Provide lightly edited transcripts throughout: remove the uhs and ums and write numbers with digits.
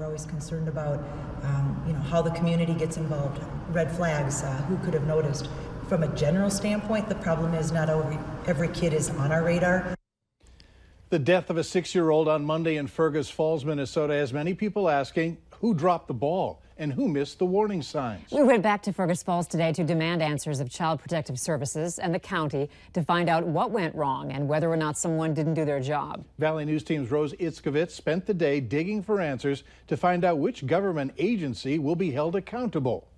always concerned about, how the community gets involved, red flags, who could have noticed. From a general standpoint, the problem is not every kid is on our radar. The death of a 6-year-old on Monday in Fergus Falls, Minnesota, has many people asking who dropped the ball and who missed the warning signs. We went back to Fergus Falls today to demand answers of Child Protective Services and the county to find out what went wrong and whether or not someone didn't do their job. Valley News Team's Rose Itzkovitz spent the day digging for answers to find out which government agency will be held accountable.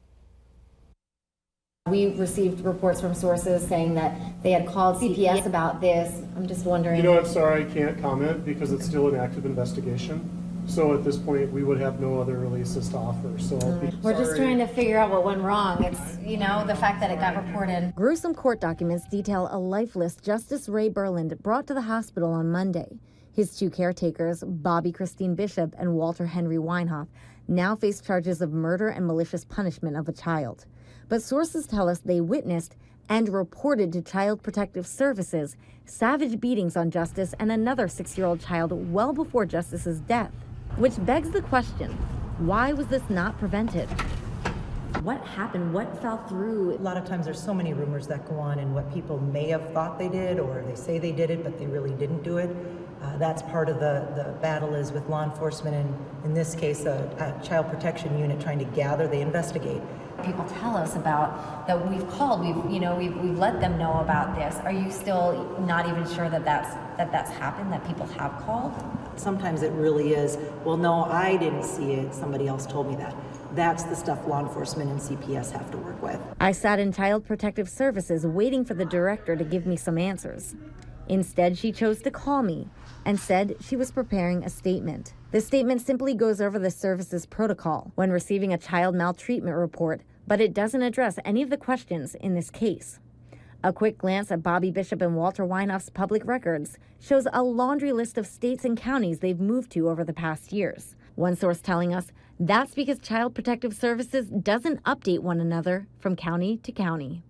We received reports from sources saying that they had called CPS about this. I'm just wondering. You know, I'm sorry, I can't comment because it's still an active investigation. So at this point, we would have no other releases to offer. So we're just trying to figure out what went wrong. It's, the fact that it got reported. Gruesome court documents detail a lifeless Justice Ray Berland brought to the hospital on Monday. His two caretakers, Bobby Christine Bishop and Walter Henry Weinhoff, now face charges of murder and malicious punishment of a child. But sources tell us they witnessed and reported to Child Protective Services savage beatings on Justice and another 6-year-old child well before Justice's death. Which begs the question, why was this not prevented? What happened? What fell through? A lot of times there's so many rumors that go on and what people may have thought they did, or they say they did it, but they really didn't do it. That's part of the battle is with law enforcement, and in this case, a child protection unit trying to gather, they investigate. People tell us about that we've called, we've let them know about this. Are you still not even sure that that's happened, that people have called? Sometimes it really is, well, no, I didn't see it, somebody else told me that. That's the stuff law enforcement and CPS have to work with. I sat in Child Protective Services waiting for the director to give me some answers. Instead, she chose to call me and said she was preparing a statement. The statement simply goes over the service's protocol when receiving a child maltreatment report, but it doesn't address any of the questions in this case. A quick glance at Bobby Bishop and Walter Weinhoff's public records shows a laundry list of states and counties they've moved to over the past years. One source telling us that's because Child Protective Services doesn't update one another from county to county.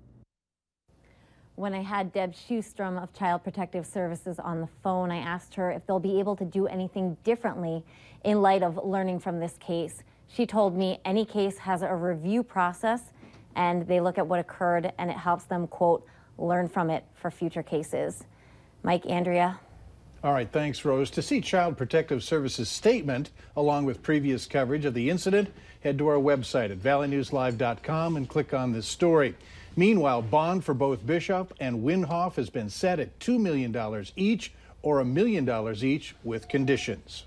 When I had Deb Schustrom of Child Protective Services on the phone, I asked her if they'll be able to do anything differently in light of learning from this case. She told me any case has a review process and they look at what occurred and it helps them, quote, learn from it for future cases. Mike, Andrea. All right, thanks, Rose. To see Child Protective Services statement, along with previous coverage of the incident, head to our website at valleynewslive.com and click on this story. Meanwhile, bond for both Bishop and Weinhoff has been set at $2 million each or $1 million each with conditions.